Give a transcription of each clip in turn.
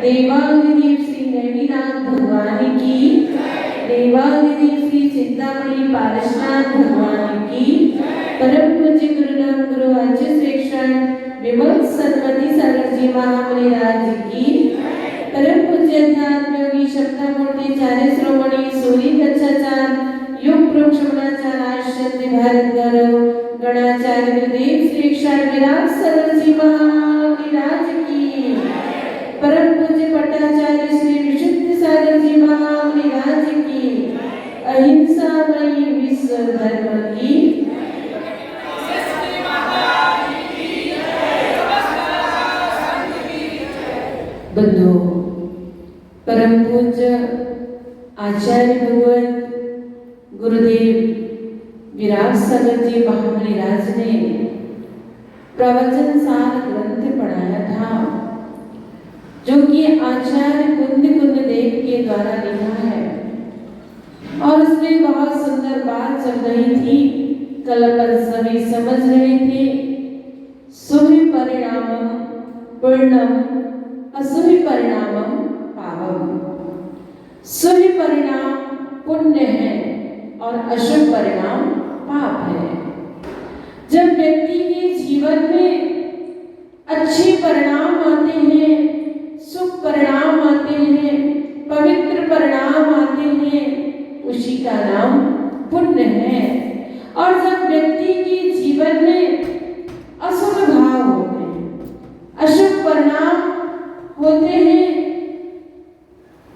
देवाधिदेव श्री नैनीनाथ भगवान की, देवाधिदेव श्री चिंतामणि पारसनाथ भगवान की, परम पूज्य गुरुनाम गुरु आचार्य श्रेष्ठ विमल सन्मति सागर जी महामुनि राज की, परम पूज्य अध्यात्म योगी शब्दामूर्ति चार्य श्रोमणी सूरी कच्छाचार्य योग प्रोक्षमणाचार्य आश्रय भारत गौरव गणाचार्य गुरुदेव श्री क्षण विराट सागर जी महामुनि राज की, परम पूज्य पट्टाचार्य श्री विशुद्ध सागर जी महामुनि राज की, अहिंसामयी विश्व धर्म की, बंधु परम पूज्य आचार्य भगवान गुरुदेव विराट सागर जी महामुनि राज ने प्रवचन सार ग्रंथ पढ़ाया था, जो कि आचार्य कुंद देव के द्वारा लिखा है। और उसमें बहुत सुंदर बात चल रही थी, कल अपन सभी समझ रहे थे। सुहि परिणामम पूर्णम असुहि परिणामम पापम। सुहि परिणाम पुण्य है और अशुभ परिणाम पाप है। जब व्यक्ति के जीवन में अच्छे परिणाम आते हैं, सुख परिणाम आते हैं, पवित्र परिणाम आते हैं, उसी का नाम पुण्य है। और जब व्यक्ति के जीवन में अशुभ भाव होते हैं, अशुभ परिणाम होते हैं,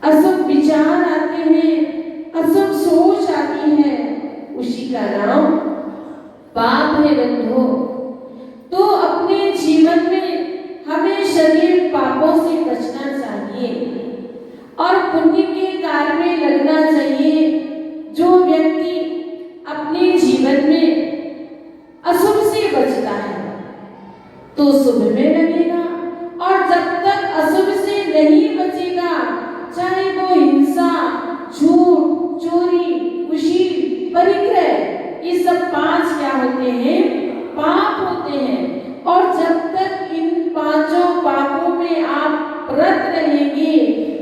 अशुभ विचार आते हैं, अशुभ सोच आती है, उसी का नाम पाप है बंधु। तो अपने जीवन में हमें शरीर पापों से बचना चाहिए और पुण्य के कार्य में लगना चाहिए। जो व्यक्ति अपने जीवन में अशुभ से बचता है तो शुभ में लगेगा, और जब तक अशुभ से नहीं बचेगा, चाहे वो हिंसा, झूठ, चोरी, कुशील, परिग्रह, ये सब 5 क्या होते हैं? पाप होते हैं। और जब तक इन 5 पापों में आप रत रहेंगे,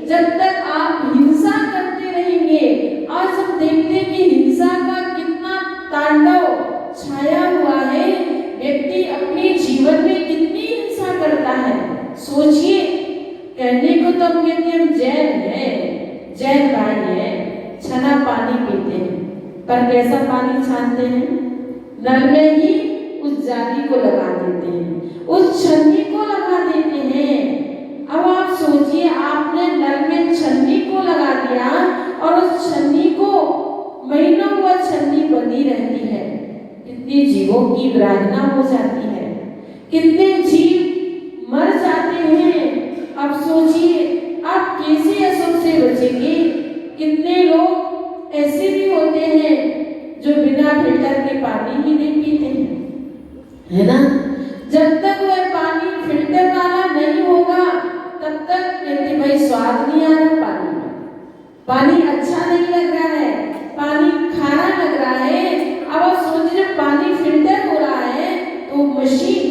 जब तक आप हिंसा करते रहेंगे, आज हम देखते हैं कि हिंसा का कितना तांडव छाया हुआ है। व्यक्ति अपने जीवन में कितनी हिंसा करता है, सोचिए। कहने को तो हम कहते हैं जैन है, जैन भाई है, छना पानी पीते हैं, पर कैसा पानी छानते हैं? नल में ही उस जाली को लगा देते हैं, उस छन्नी को लगा देते हैं। अब आप सोचिए, आपने नल में छन्नी को लगा दिया और उस छन्नी को महीनों वह छन्नी बंधी रहती है, कितने जीवों की विराधना हो जाती है, कितने जीव मर जाते हैं। अब सोचिए आप कैसे अशुभ से बचेंगे। कितने लोग ऐसे भी होते हैं जो बिना फिल्टर के पानी ही नहीं पीते हैं, है ना? जब तक वह पानी फिल्टर वाला नहीं होगा तब तक कहते भाई स्वाद नहीं आ रहा पानी में, पानी अच्छा नहीं लग रहा है, पानी खारा लग रहा है। अब आप सोच रहे पानी फिल्टर हो रहा है तो मशीन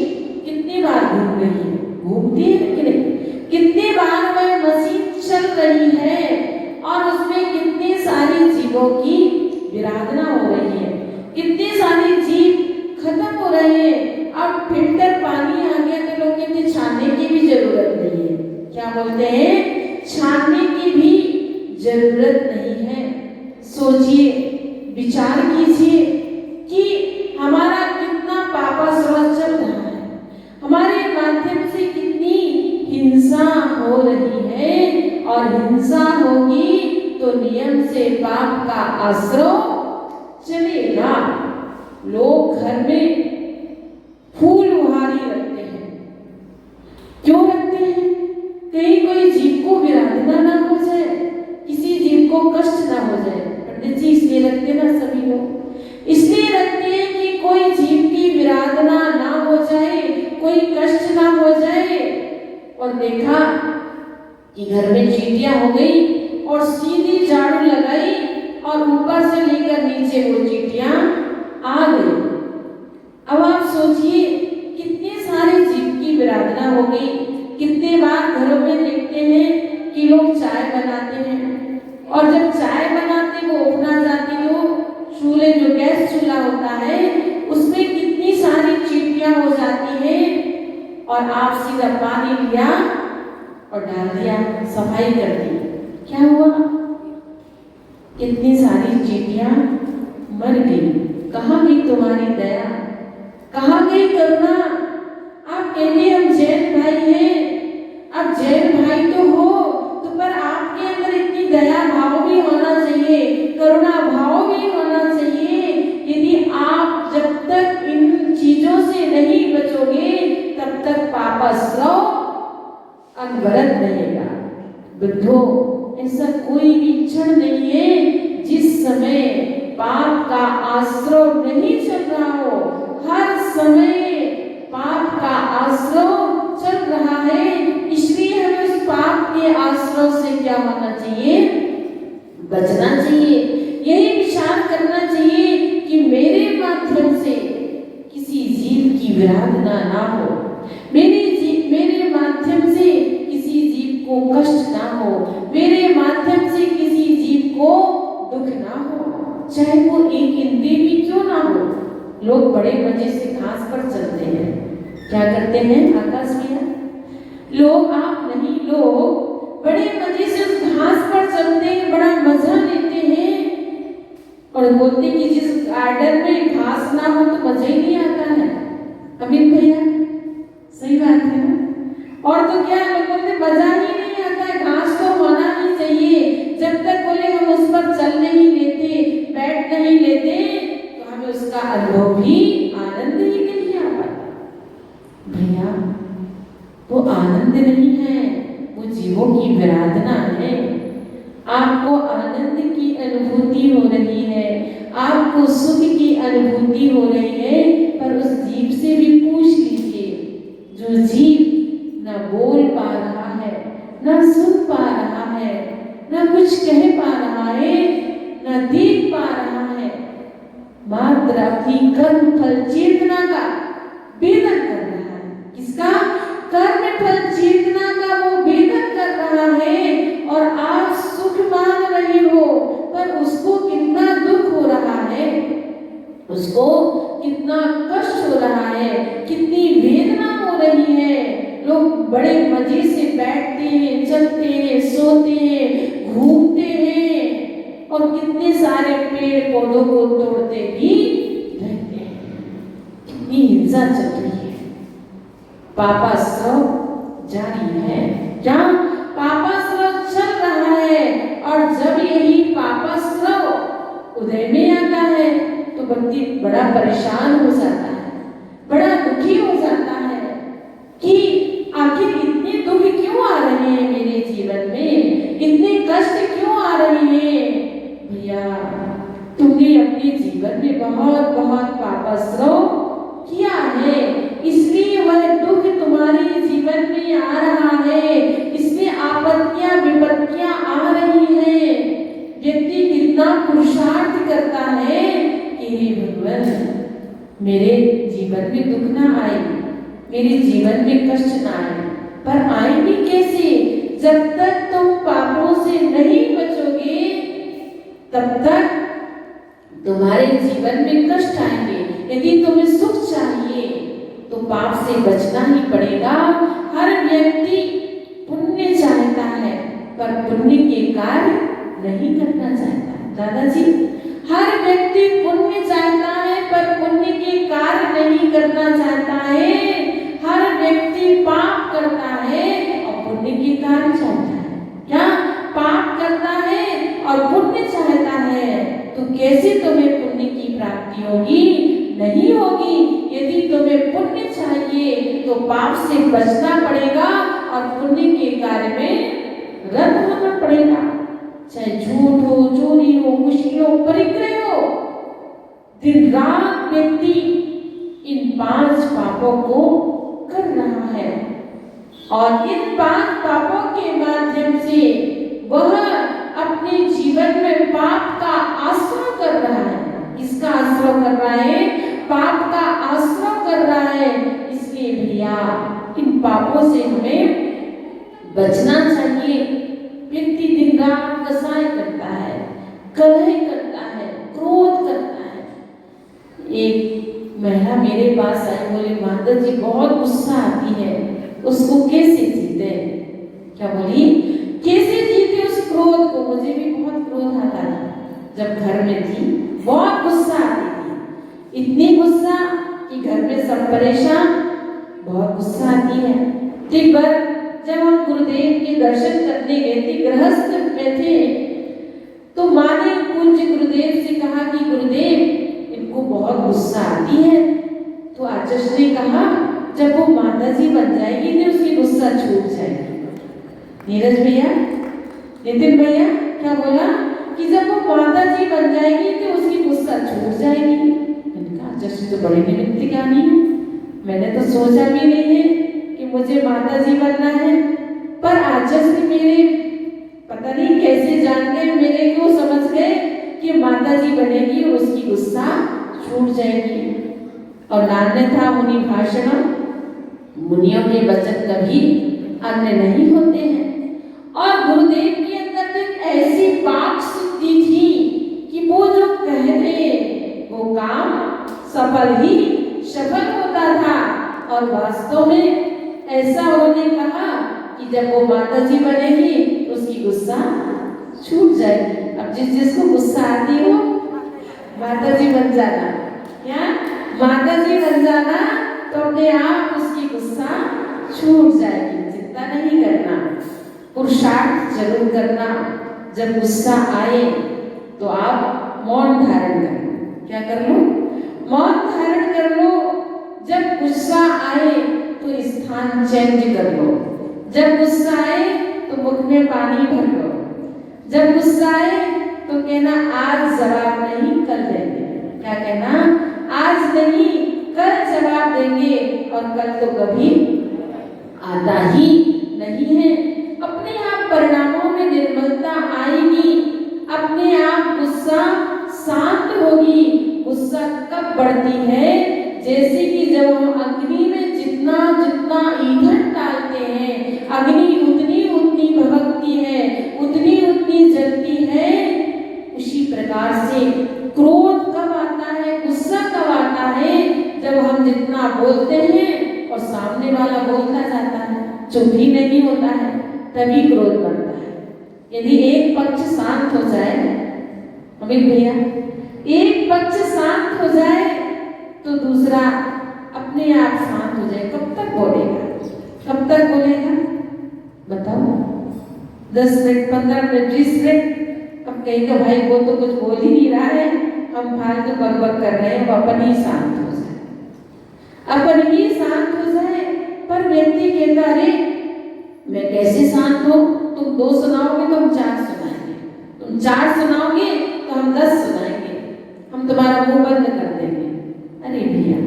कितनी बार घूम रही है, घूमती है कि नहीं? कितनी बार वह मशीन चल रही है और उसमें कितने सारे जीवों की विराधना हो रही है, कितने सारे जीव खत्म हो रहे हैं। अब फिल्टर पानी आ गया तो लोग कहते छानने की भी जरूरत नहीं है। क्या बोलते हैं? छानने की भी जरूरत नहीं है। सोचिए, विचार कीजिए कि हमारा कितना पापास्वरूप चल रहा है, हमारे माध्यम से कितनी हिंसा हो रही है। और हिंसा होगी तो नियम से पाप का आश्रय चलेगा। लोग घर में फूल उहारी रखते हैं, क्यों रखते हैं? कहीं कोई जीव को विराधना ना हो जाए, किसी जीव को कष्ट ना हो जाए। पंडित जी इसलिए रखते ना सभी लोग, इसलिए रखते हैं कि कोई जीव की विराधना ना हो जाए, कोई कष्ट ना हो जाए। और देखा कि घर में चींटियां हो गई और सीधी झाड़ू लगाई और ऊपर से लेकर नीचे वो चींटियां आ गई। अब आप सोचिए कितने सारे जीव की विराधना हो गई। कितने बार घरों में देखते हैं कि लोग चाय बनाते हैं और जब चाय बनाते वो उपना जाती तो चूल्हे जो गैस चूल्हा होता है उसमें कितनी सारी चींटियां हो जाती है और आप सीधा पानी लिया और डाल दिया, सफाई कर दी, क्या हुआ? कितनी सारी चींटियां मर गई। कहाँ गई तुम्हारी दया, कहाँ गई करुणा? आप कहते हम जैन भाई हैं, आप जैन भाई तो हो तो पर आपके अंदर इतनी दया भाव भी होना चाहिए, करुणा भाव भी होना चाहिए। यदि आप जब तक इन चीजों से नहीं बचोगे तब तक पापाश्रव अनवरत रहेगा। बुद्धो, ऐसा कोई भी क्षण नहीं है जिस समय पाप का आश्रव नहीं चल रहा हो, हर समय पाप का आश्रव चल रहा है। इसलिए हमें उस पाप के आश्रव से क्या होना चाहिए? बचना चाहिए। यही विचार करना चाहिए कि मेरे माध्यम से किसी जीव की विराधना ना हो, मेरे माध्यम से किसी जीव को कष्ट ना हो, मेरे माध्यम से किसी जीव को दुख ना हो, चाहे वो एक इंद्रिय भी क्यों ना हो। लोग बड़े मजे से घास पर चलते हैं, क्या करते हैं आकाश भैया? लोग, आप नहीं, लोग बड़े मजे से उस घास पर चलते हैं, बड़ा मजा लेते हैं और बोलते कि जिस गार्डन में घास ना हो तो मजा ही नहीं आता है। अमित भैया सही बात है ना? और तो क्या लोगों से मजा ही नहीं आता है, घास तो होना ही चाहिए। जब तक बोले हम उस पर चल नहीं लेते, बैठ नहीं लेते तो हमें उसका अनुभव भी, आनंद ही नहीं आ पाता। भैया वो आनंद नहीं है, वो जीवों की विराधना है। आपको आनंद की अनुभूति हो रही है, आपको सुख की अनुभूति हो रही है, पर उस जीव से भी पूछ लीजिए, जो जीव ना बोल पा रहा है, ना सुन पा रहा है, ना कुछ कह पा रहा है, ना देख पा रहा है, मात्र अपनी कर्म फल चेतना का वेदन कर रहा है। किसका? कर्म फल चेतना का वो वेदन कर रहा है और आप सुख मान रहे हो, पर उसको कितना दुख हो रहा है, उसको कितना कष्ट हो रहा है, कितनी वेदना हो रही है। लोग बड़े मजे से बैठते हैं, चलते हैं, सोते हैं, घूमते हैं और कितने सारे पेड़ पौधों को तोड़ते भी रहते हैं। कितनी हिंसा चल रही है, पापाश्रव जारी है। जहाँ पापाश्रव चल रहा है और जब यही पापाश्रव उदय में आता है तो व्यक्ति बड़ा परेशान हो जाता है, बड़ा दुखी हो जाता है कि आखिर इतने दुख क्यों आ रहे हैं मेरे जीवन में, इतने कष्ट क्यों आ रहे हैं। भैया तुमने अपने जीवन में बहुत बहुत पापाश्रव किया है, इसलिए वह दुख तुम्हारे जीवन में आ रहा है, इसमें आपत्तियां विपत्तियां आ रही हैं। व्यक्ति कितना पुरुषार्थ करता है कि हे भगवान मेरे जीवन में दुख ना आए, मेरे जीवन में कष्ट ना आए, पर आएंगे कैसे? जब तक तुम पापों से नहीं बचोगे तब तक तुम्हारे जीवन में कष्ट आएंगे। यदि तुम्हें सुख चाहिए तो पाप से बचना ही पड़ेगा। हर व्यक्ति पुण्य चाहता है पर पुण्य के कार्य नहीं करना चाहता। दादाजी, हर व्यक्ति पुण्य चाहता है पर पुण्य के कार्य नहीं करना चाहता है। हर व्यक्ति पाप करता है और पुण्य के कार्य चाहता है। क्या? पाप करता है और पुण्य चाहता है, तो कैसे तुम्हें पुण्य की प्राप्ति होगी? नहीं होगी। यदि तुम्हें पुण्य चाहिए तो पाप से बचना पड़ेगा और पुण्य के कार्य में रत होना पड़ेगा। चाहे झूठ हो, चोरी हो, खुशी हो, परिग्रह हो, दिन रात व्यक्ति इन 5 पापों को कर रहा है और इन 5 पापों के माध्यम से वह अपने जीवन में पाप का आश्रय कर रहा है। किसका आश्रय कर रहा है? पाप का आश्रय कर रहा है। इसलिए भैया इन पापों से हमें बचना चाहिए। फसाई करता है, कलह करता है, क्रोध करता है। एक महिला मेरे पास आई, बोली माता जी बहुत गुस्सा आती है, उसको कैसे जीते? क्या बोली? कैसे जीते उस क्रोध को? मुझे भी बहुत क्रोध आता था जब घर में थी, बहुत गुस्सा आती थी, इतनी गुस्सा कि घर में सब परेशान, बहुत गुस्सा आती है। एक बार जब हम गुरुदेव के दर्शन करने गए थे, गृहस्थ में थे, तो माँ ने पूज्य गुरुदेव से कहा कि गुरुदेव इनको बहुत गुस्सा आती है। तो आचार्य ने कहा जब वो माता जी बन जाएगी तो उसकी गुस्सा छूट जाएगी। नीरज भैया, नितिन भैया, क्या बोला कि जब वो माता जी बन जाएगी तो उसकी गुस्सा छूट जाएगी। मैंने कहा आचार्य तो बड़ी निमित्त ज्ञानी है, मैंने तो सोचा भी नहीं है कि मुझे माता जी बनना है। पर आचार्य मेरे पता नहीं कैसे जान गए, मेरे को समझ गए कि माता जी बनेगी और उसकी गुस्सा छूट जाएगी। और नान्यथा मुनि भाषणम, मुनियों के वचन कभी अन्य नहीं होते हैं। और गुरुदेव के अंदर तो ऐसी वाक शुद्धि थी कि वो जो कह रहे वो काम सफल ही सफल होता था। और वास्तव में ऐसा उन्होंने कहा कि जब वो माता जी बनेगी तो उसकी गुस्सा छूट जाएगी। अब जिसको गुस्सा आती हो माता जी बन जाना, क्या माता जी बन जाना तो अपने आप उसकी गुस्सा छूट जाएगी। चिंता नहीं करना, पुरुषार्थ जरूर करना। जब गुस्सा आए तो आप मौन धारण कर लो। क्या कर लो? मौन धारण कर लो। जब गुस्सा आए तो स्थान चेंज कर लो। जब गुस्सा आए तो मुख में पानी भर लो। जब गुस्सा आए तो कहना आज जवाब नहीं कल देंगे। क्या कहना? आज नहीं कल जवाब देंगे, और कल तो कभी आता ही नहीं है। अपने आप परिणामों में निर्मलता आएगी, अपने आप गुस्सा शांत होगी। गुस्सा कब बढ़ती है? जैसे कि जब हम अग्नि में जितना जितना ईंधन डालते हैं, अग्नि उतनी उतनी भभकती है, उतनी उतनी जलती है। उसी प्रकार से क्रोध कब आता है, गुस्सा कब आता है? जब हम जितना बोलते हैं और सामने वाला बोलता जाता है, चुप ही नहीं होता है, तभी क्रोध बढ़ता है। यदि एक पक्ष शांत हो जाए, अमित भैया, एक पक्ष शांत हो जाए तो दूसरा अपने आप शांत हो जाए। कब तक बोलेगा? कब तक बोलेगा? बताओ, 10 मिनट, 15 मिनट, 20 मिनट। अब कहेगा भाई वो तो कुछ बोल ही नहीं रहा है, हम फालतू बकबक कर रहे हैं, वो अपन ही शांत हो जाए, अपन ही शांत हो जाए। पर व्यक्ति कहता अरे मैं कैसे शांत हूं? तुम 2 सुनाओगे तो हम 4 सुनाएंगे, तुम 4 सुनाओगे तो हम 10 सुनाएंगे, हम तुम्हारा मुंह बंद कर देंगे। अरे भैया,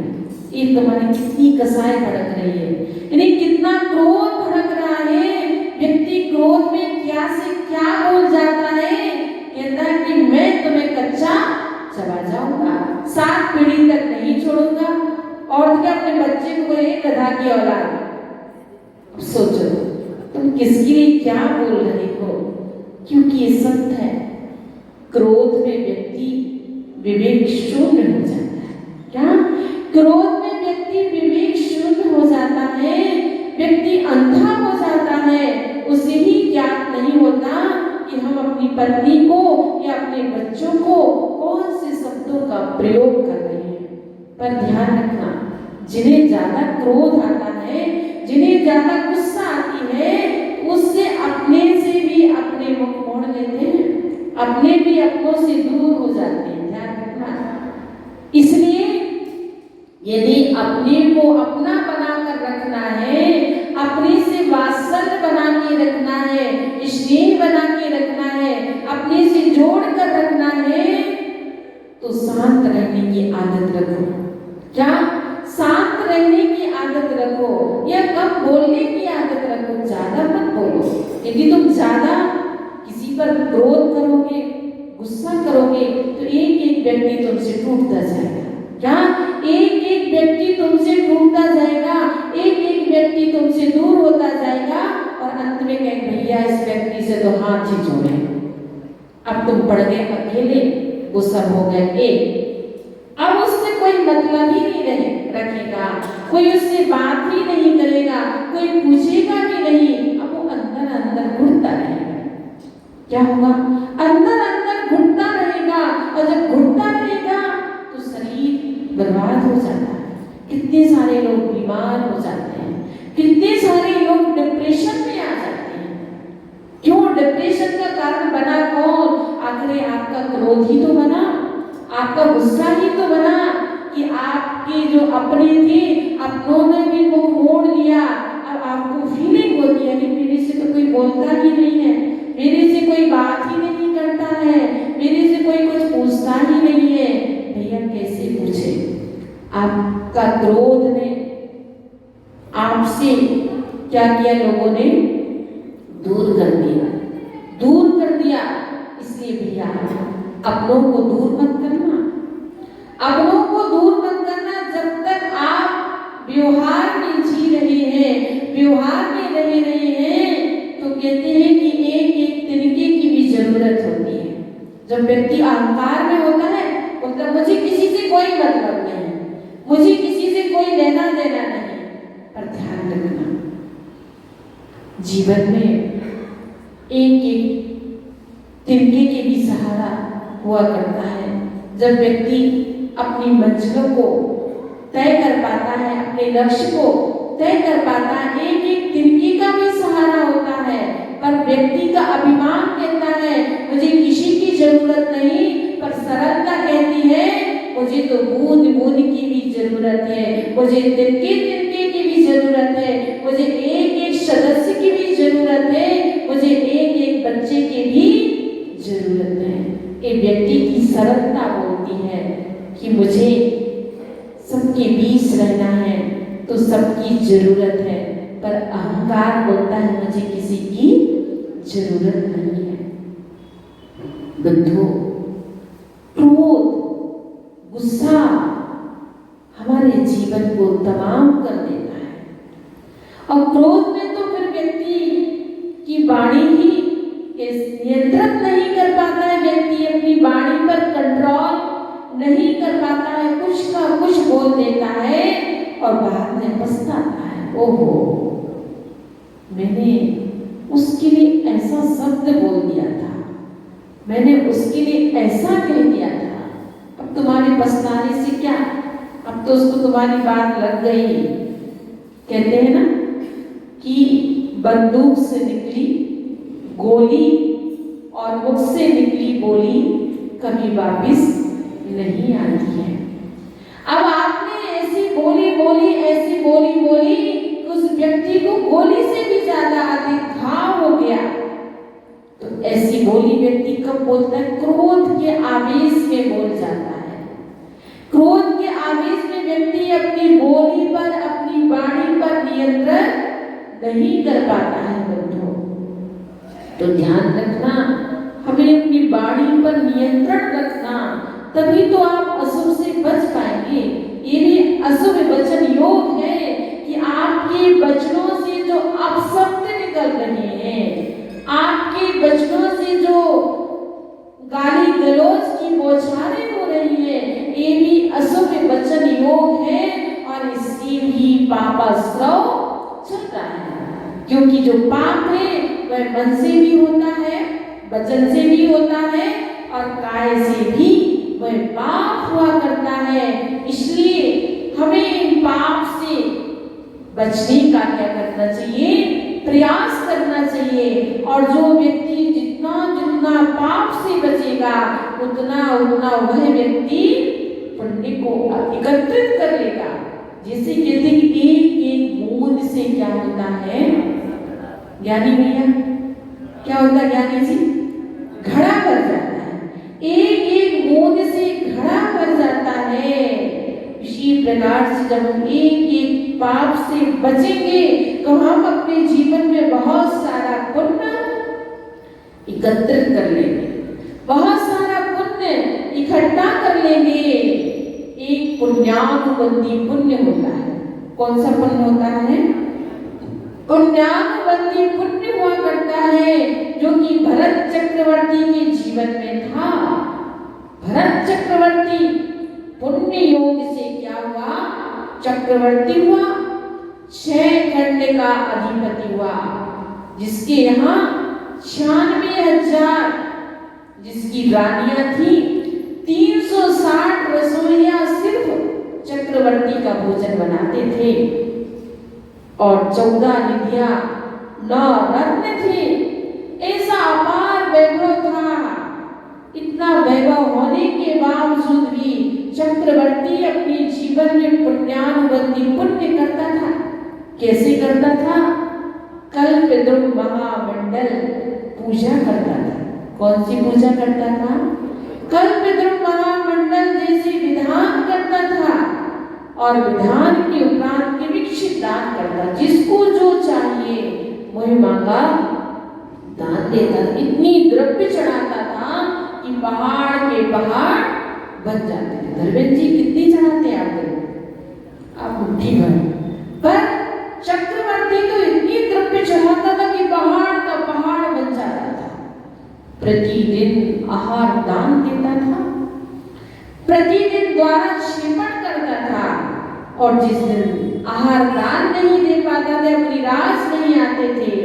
ये तुम्हारी कितनी कसाई भड़क रही है, यानी कितना क्रोध भड़क रहा है। व्यक्ति क्रोध में क्या से क्या बोल जाता है, कहता है कि मैं तुम्हें कच्चा चबा जाऊंगा, 7 पीढ़ी तक नहीं छोड़ूंगा। और क्या अपने बच्चे को बोले गधा की औलाद। सोचो तुम किसके लिए क्या बोल रहे हो, क्योंकि ये सत्य है। क्रोध में व्यक्ति विवेक शून्य हो जाता है। क्या? क्रोध में व्यक्ति विवेक शून्य हो जाता है, व्यक्ति अंधा हो जाता है। उसे ही ज्ञात नहीं होता कि हम अपनी पत्नी को या अपने बच्चों को कौन से शब्दों का प्रयोग कर रहे हैं। पर ध्यान रखना, जिन्हें ज्यादा क्रोध आता है, जिन्हें ज्यादा गुस्सा आती है, उससे अपने से भी अपने मुख मोड़ लेते हैं, अपने भी अपनों से दूर हो जाते हैं। ध्यान रखना। इसलिए यदि अपने को अपना बनाकर रखना है, अपने से वात्सल्य बना के रखना है, स्नेह बना के रखना है, अपने से जोड़ कर रखना है, तो शांत रहने की आदत रखो। क्या? शांत रहने की आदत रखो, या कम बोलने की आदत रखो। ज्यादा मत बोलो। यदि तुम ज्यादा किसी पर क्रोध करोगे, गुस्सा करोगे, तो एक एक व्यक्ति तुमसे टूटता जाएगा। क्या? एक एक व्यक्ति तुमसे टूटता जाएगा, एक एक व्यक्ति तुमसे दूर होता जाएगा, और अंत में कहें भैया इस व्यक्ति से तो हाथ ही जोड़े, अब तुम पड़ गए अकेले, वो सब हो गए एक। अब उससे कोई मतलब ही नहीं रखेगा, कोई उससे बात ही नहीं करेगा, कोई पूछेगा भी नहीं। अब वो अंदर अंदर घुटता रहेगा। क्या होगा? अंदर अंदर घुटता रहेगा, और जब घुटता रहेगा तो शरीर बर्बाद हो जाता है। कितने सारे लोग बीमार हो जाते हैं, कितने सारे लोग डिप्रेशन में आ जाते हैं। क्यों? डिप्रेशन का कारण बना कौन? आखिर आपका क्रोध ही तो बना, आपका गुस्सा ही तो बना कि आपके जो अपने थे, अपनों ने भी मुख मोड़ लिया। अब आपको फीलिंग होती है कि मेरे से तो कोई बोलता ही नहीं है, मेरे से कोई बात ही नहीं करता है, मेरे से कोई कुछ पूछता ही नहीं है। भैया कैसे पूछे? आपका क्रोध ने आपसे क्या किया? लोगों ने दूर कर दिया, दूर कर दिया। इसलिए भैया अपनों को दूर मत करना, अपनों को दूर मत करना। जब तक आप व्यवहार में जी रहे हैं, व्यवहार में रह रहे हैं, तो कहते हैं कि एक एक तिनके की भी जरूरत होती है। जब व्यक्ति अहंकार में होता है, मतलब मुझे किसी से कोई मतलब नहीं, मुझे किसी से कोई लेना देना नहीं। पर ध्यान रखना, जीवन में एक एक तिनके के भी सहारा हुआ करता है। जब व्यक्ति अपनी मंजिलों को तय कर पाता है, अपने लक्ष्य को तय कर पाता है, एक एक तिनके का भी सहारा होता है। पर व्यक्ति का अभिमान कहता है मुझे किसी की जरूरत नहीं, पर सरलता कहती है मुझे तो बूंद बूंद की भी जरूरत है, मुझे तिनके तिनके की भी जरूरत है, मुझे एक एक सदस्य की भी जरूरत है, मुझे एक एक बच्चे की भी जरूरत है। एक व्यक्ति की सरलता बोलती है कि मुझे सबके बीच रहना है, तो सबकी जरूरत है। पर अहंकार बोलता है मुझे किसी की जरूरत नहीं है। बंधुओं, क्रोध, गुस्सा हमारे जीवन को तमाम कर देता है। और क्रोध में तो फिर व्यक्ति की वाणी ही नियंत्रण नहीं कर पाता है, व्यक्ति अपनी वाणी पर कंट्रोल नहीं कर पाता है, कुछ का कुछ बोल देता है और बाद में पछताता है। ओहो, मैंने उसके लिए ऐसा शब्द बोल दिया था, मैंने उसके लिए ऐसा कह दिया था, अब तुम्हारे पछताने से क्या, अब तो उसको तुम्हारी बात लग गई। कहते हैं ना कि बंदूक से निकली गोली और मुख से निकली बोली कभी वापिस नहीं आती है। अब आपने ऐसी बोली बोली, ऐसी बोली बोली कि उस व्यक्ति को गोली से भी ज्यादा अधिक घाव हो गया। तो ऐसी बोली व्यक्ति कब बोलता है? क्रोध के आवेश में बोल जाता है। क्रोध के आवेश में व्यक्ति अपनी बोली पर, अपनी वाणी पर नियंत्रण नहीं कर पाता है। बंधुओं, तो ध्यान रखना, हमें अपनी वाणी पर नियंत्रण रखना, तभी तो आप अशुभ से बच पाएंगे। ये भी अशुभ वचन योग है कि आपके वचनों से जो अपशब्द निकल रहे हैं, आपके वचनों से जो गाली गलौज की बौछारें हो रही है, ये भी अशुभ वचन योग है। और इससे भी पापाश्रव चल रहा है, क्योंकि जो पाप है वह मन से भी होता है, वचन से भी होता है, और काय से भी वह पाप हुआ करता है। इसलिए हमें इन पाप से बचने का क्या करना चाहिए? प्रयास करना चाहिए। और जो व्यक्ति जितना जितना पाप से बचेगा, उतना उतना वह व्यक्ति पुण्य को एकत्रित कर लेगा। जैसे कहते हैं कि एक एक बूंद से क्या होता है? ज्ञानी भैया क्या होता है? ज्ञानी जी, घड़ा भर जाता है। एक एक बूंद से घड़ा भर जाता है। इसी प्रकार से जब हम एक एक पाप से बचेंगे तो हम अपने जीवन में बहुत सारा पुण्य एकत्रित कर लेंगे, बहुत सारा पुण्य इकट्ठा कर लेंगे। एक पुण्यानुबंधी पुण्य होता है। कौन सा पुण्य होता है? पुण्यानुबंधी पुण्यानुबंधी पुण्य हुआ करता है, जो कि भरत चक्रवर्ती के जीवन में था। भरत चक्रवर्ती पुण्य योग से क्या हुआ? चक्रवर्ती हुआ, 6 खंड का अधिपति हुआ, जिसके यहाँ 96,000 जिसकी रानियां थी, 360 रसोइया सिर्फ चक्रवर्ती का भोजन बनाते थे, और 14 निधियां, 9 रत्न थे। ऐसा अपार वैभव था। इतना वैभव होने के बावजूद भी चक्रवर्ती अपने जीवन में पुण्यानुबंधी पुण्य करता था। कैसे करता था? कल्पद्रुम महामंडल पूजा करता था। कौन सी पूजा करता था? कल्पद्रुम महामंडल जैसे विधान करता था, और विधान के उपरांत के विकसित दान करता, जिसको जो चाहिए वही मांगा दान देता। इतनी द्रव्य चढ़ाता था कि पहाड़ के पहाड़ बन जाते थे। धर्मेंद्र जी कितनी चढ़ाते हैं आप मुट्ठी भर, पर चक्रवर्ती तो इतनी द्रव्य चढ़ाता था कि पहाड़ का पहाड़ बन जाता था। प्रतिदिन आहार दान देता था, प्रतिदिन द्वारा क्षेपण करता था, और जिस दिन आहार दान नहीं दे पाता था, निराश नहीं आते थे,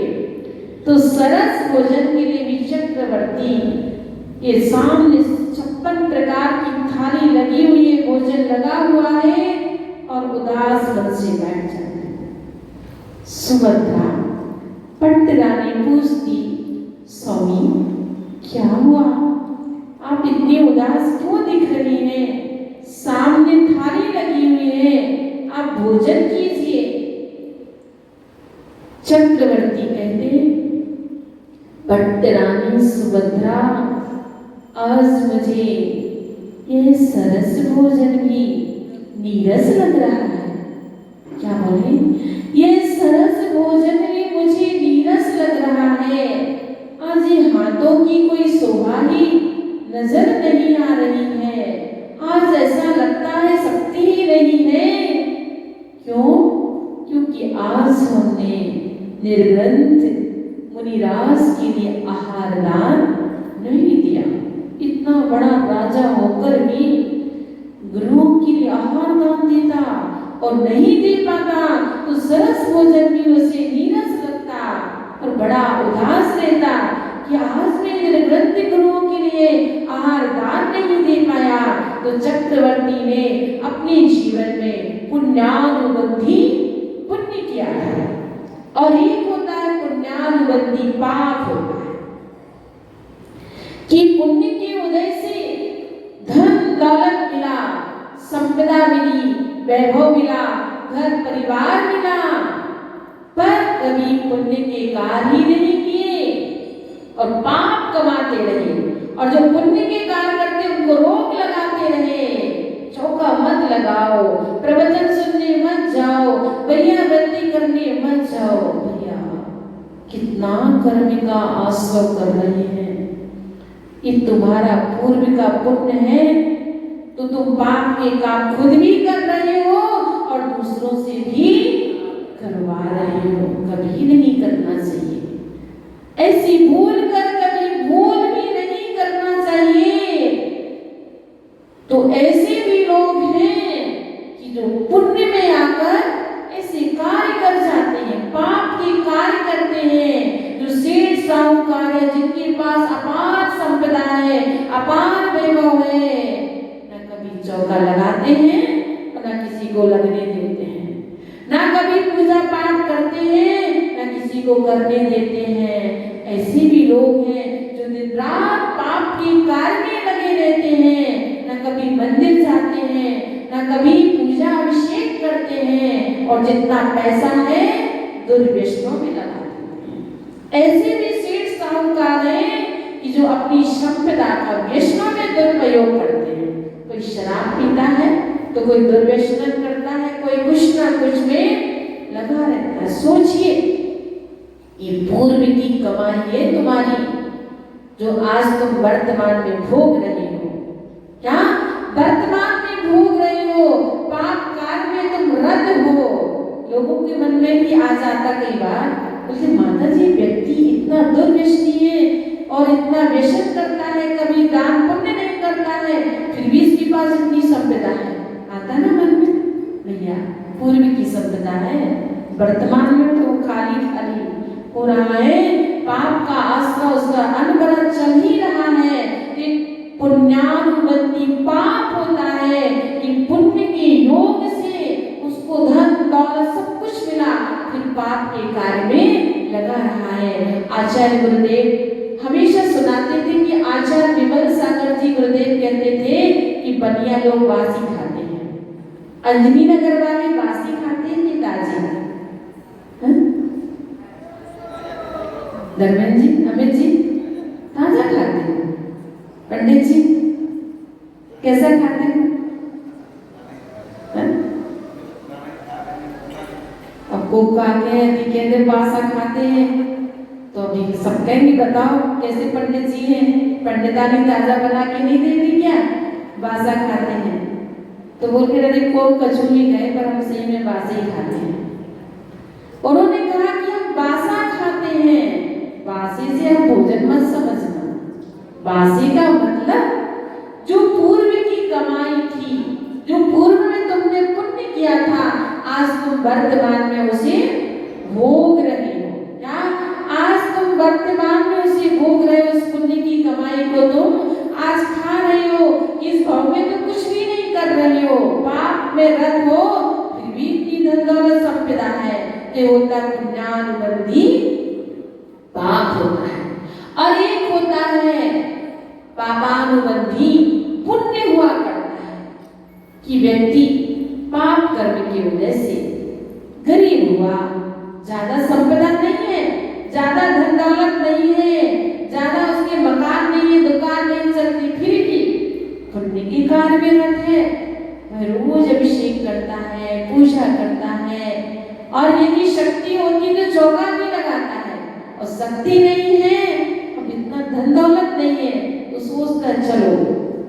तो सरस भोजन के लिए भी चक्रवर्ती के सामने 56 प्रकार की थाली लगी हुई है, भोजन लगा हुआ है, और उदास मन से बैठ जाते। सुभद्रा पट्टरानी पूछती, स्वामी क्या हुआ? आप इतने उदास क्यों दिख रही हैं? सामने थाली लगी हुई है, आप भोजन कीजिए। चक्रवर्ती कहते, पट्टरानी सुभद्रा, आज मुझे यह सरस भोजन भी नीरस लग रहा है। क्या बोले? यह सरस भोजन भी मुझे नीरस लग रहा है। आज ये हाथों की कोई शोभा ही नजर नहीं आ रही है। आज ऐसा लगता है शक्ति ही नहीं है। क्यों? क्योंकि आज हमने निर्ग्रंथ मुनिराज के लिए आहार दान नहीं दिया। इतना बड़ा राजा होकर भी गुरुओं के लिए आहार दान देता और नहीं दे पाता, तो सरस भोजन भी उसे नीरस लगता और बड़ा उदास रहता कि आज मैं निर्ग्रंथ गुरुओं के लिए आहार दान नहीं दे पाया। तो चक्रवर्ती ने अपने जीवन में पुण्यानुबंधी पुण्य किया है, और एक होता है पुण्यानुबंधी पाप होता है कि पुण्य के उदय से धन दौलत मिला, संपदा मिली, वैभव मिला, घर परिवार मिला, पर कभी पुण्य के कार्य ही नहीं किए और पाप कमाते रहे, और जो पुण्य के कार्य करते उनको रोक लगाते रहे। चौका मत लगाओ, प्रवचन सुनने मत जाओ, भैया व्रती करने मत जाओ। भैया कितना कर्म का आश्रय कर रहे हैं, ये तुम्हारा पूर्व का पुण्य है, तो तुम पाप के काम खुद भी कर रहे हो और दूसरों से भी करवा रहे हो। कभी नहीं करना चाहिए ऐसी भूल, कर कभी भूल भी नहीं करना चाहिए। तो ऐसे भी लोग हैं कि जो पुण्य में आकर ऐसे कार्य कर जाते हैं, पाप के कार्य करते हैं। जो सेठ साहूकार है, जिनके पास अपार संपदा है, अपार वैभव है, न कभी चौका लगाते हैं और न किसी को लगने देते हैं, ना कभी पूजा पाठ करते हैं, न किसी को करने देते हैं। ऐसे भी लोग हैं जो दिन रात पाप के कार्य में लगे रहते हैं, न कभी मंदिर जाते हैं, न कभी पूजा अभिषेक करते हैं, और जितना पैसा है दुर्व्यसनों में लगाते हैं। ऐसे भी सेठ साहूकार हैं कि जो अपनी संपदा का व्यसनों में दुरुपयोग करते हैं। कोई शराब पीता है तो कोई दुर्व्यसन करता है, कोई कुछ ना कुछ में लगा रहता है। सोचिए, ये पूर्व की कमाई है तुम्हारी, जो आज तुम वर्तमान में भोग रहे हो। क्या वर्तमान में भोग रहे हो? पाप कार्य में तुम रत हो। लोगों के मन में भी आ जाता कई बार, बोलते माता दुर्व्यसनी है और इतना व्यसन करता है, कभी दान पुण्य नहीं करता है, फिर भी इसके पास इतनी संपदा है। आता ना मन में भैया, पूर्व की संपदा है, वर्तमान में तो खाली खाली हो रहा है। पाप का आसरा उसका अनवरत चल ही रहा है। पुण्यानुबंधी पाप होता है कि पुण्य के योग से उसको धन दौलत सब कुछ मिला, फिर पाप के कार्य में लगा रहा है। आचार्य गुरुदेव हमेशा सुनाते थे कि आचार्य विमल सागर जी गुरुदेव कहते थे कि बनिया लोग बासी खाते हैं, अंजनी नगर वाले बासी खाते हैं कि ताजे? धर्मेंद्र जी, अमित जी ताजा खाते हैं, पंडित जी कैसा खाते हैं? अब को कहते बासा खाते हैं तो अभी सब कहेंगे बताओ कैसे पंडित जी हैं, पंडितानी ताजा बना के नहीं देती क्या? बासा खाते हैं। तो बोल के रहे को कचौली गए पर हम सही में बासा ही खाते हैं। उन्होंने कहा कि हम बासा खाते हैं, बासी से हम भोजन मत समझना। बासी का मतलब जो पूर्व की कमाई थी, जो पूर्व में तुमने पुण्य किया था, आज तुम वर्तमान में उसे भोग रहे हो। क्या आज तुम वर्तमान में उसे भोग रहे हो? उस पुण्य की कमाई को तुम आज खा रहे हो। इस भाव में तो कुछ भी नहीं कर रहे हो, पाप में रत हो, फिर भी इतनी धन दौलत संपदा है। ये होता पुण्यानुबंधी पाप होता है, और एक होता है पापानुबंधी पुण्य हुआ करता है कि व्यक्ति पाप कर्म की वजह से गरीब हुआ, ज्यादा संपदा नहीं है, ज्यादा धन दौलत नहीं है, ज्यादा उसके मकान नहीं है, दुकान नहीं चलती, फिर भी पुण्य के कार्य में रत है। वह रोज अभिषेक करता है, पूजा करता है, और यदि शक्ति होती तो चौका भी लगाता है, और शक्ति नहीं है, अब इतना धन दौलत नहीं है, तो सोचता चलो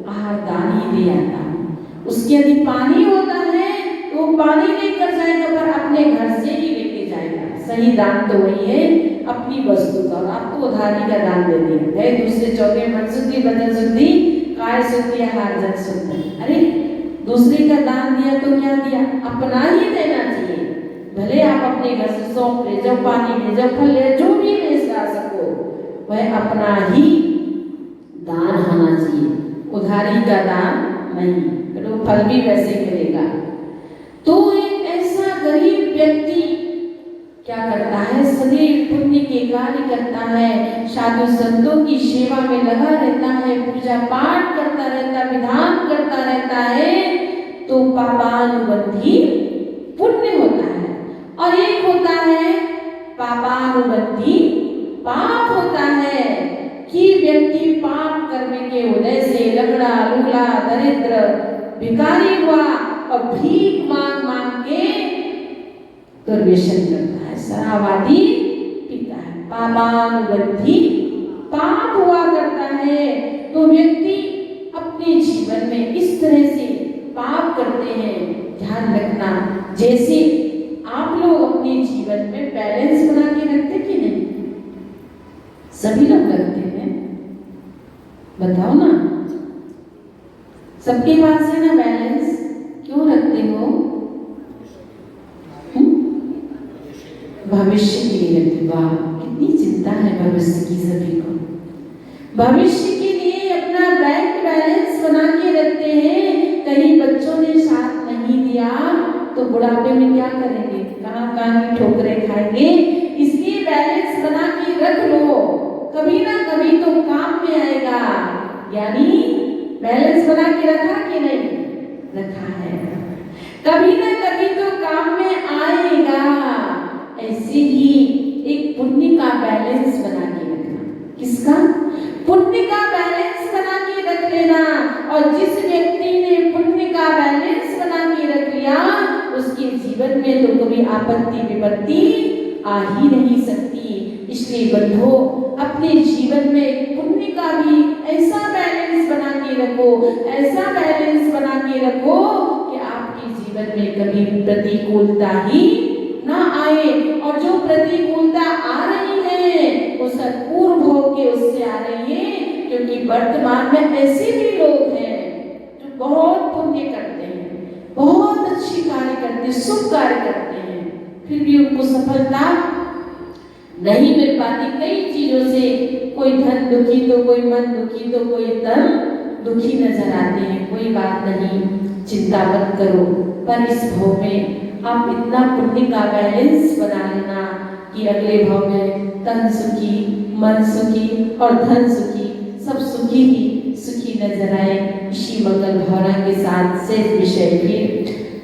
आहार दान ही दे आता हूँ। उसके यदि पानी होता है तो पानी लेकर जाएगा, पर अपने घर से ही लेके जाएगा। सही दान तो वही है अपनी वस्तु का, और आपको उधारी का दान दे दिया है। दूसरे चौके मन शुद्धि, बदन शुद्धि, काय शुद्धि, आहार जन शुद्धि। अरे दूसरे का दान दिया तो क्या दिया? अपना ही देना चाहिए। भले आप अपने घर से सौंप ले जाओ, पानी ले जाओ, फल ले, जो भी ले जा सको, वह अपना ही दान होना चाहिए, उधारी का दान नहीं, तो फल भी वैसे मिलेगा। तो एक ऐसा गरीब व्यक्ति क्या करता है? सदैव पुण्य के कार्य करता है, साधु संतों की सेवा में लगा रहता है, पूजा पाठ करता रहता, विधान करता रहता है, तो पापानुबंधी पुण्य होता है। और एक होता है पापानुबंधी पाप होता है कि व्यक्ति पाप करने के वजह से लंगड़ा, लूला, दरिद्र, भिखारी हुआ और भीख मांग मांग के दुर्व्यसन करता है, शराब आदि पीता है। पापानुबंधी पाप हुआ करता है। तो व्यक्ति अपने जीवन में इस तरह से पाप करते हैं। ध्यान रखना, जैसे आप लोग अपने जीवन में बैलेंस बना के रखते कि नहीं? सभी लोग रखते हैं, बताओ ना, सबके पास है ना बैलेंस? क्यों रखते हो? भविष्य के लिए रखते। वाह, कितनी चिंता है भविष्य की सभी को। भविष्य के लिए अपना बैंक बैलेंस बना के रखते हैं। कहीं बच्चों ने साथ नहीं दिया तो बुढ़ापे में क्या करेंगे? कहाँ कहाँ की ठोकरें खाएंगे। इसलिए बैलेंस बना के रख लो, कभी ना कभी तो काम में आएगा। यानी बैलेंस बना के रखा कि नहीं? रखा है, कभी ना कभी तो काम में आएगा। ऐसे ही एक पुण्य का बैलेंस बना के रखना। किसका? पुण्य का बैलेंस बना के रख लेना। और जिस व्यक्ति ने पुण्य का बैलेंस बना के रख लिया, उसके जीवन में तो कभी आपत्ति विपत्ति आ ही नहीं सकती। इसलिए बंधो, अपने जीवन में पुण्य का भी ऐसा बैलेंस बना के रखो, ऐसा बैलेंस बना के रखो कि आपके जीवन में कभी प्रतिकूलता ही ना आए। और जो प्रतिकूलता आ रही है वो सब के उससे आ रही है, क्योंकि वर्तमान में ऐसे भी लोग हैं जो बहुत पुण्य करते हैं, बहुत अच्छी कार्य करते हैं, शुभ कार्य करते हैं, फिर भी उनको सफलता नहीं मिल पाती कई चीजों से। कोई धन दुखी तो कोई मन दुखी तो कोई तन दुखी नजर आते हैं। कोई बात नहीं, चिंता मत करो, पर इस भाव में आप इतना पुण्य का बैलेंस बना लेना कि अगले भाव में तन सुखी, मन सुखी और धन सुखी, सब सुखी ही सुखी नजर आए। इसी मंगल भावना के साथ से विषय भी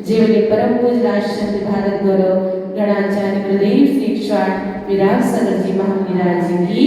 जीवनी परम पूज्य राष्ट्रपति भारत गौरव गणाचार्य गुरुदेव श्री विराट सागर जी महाराज जी की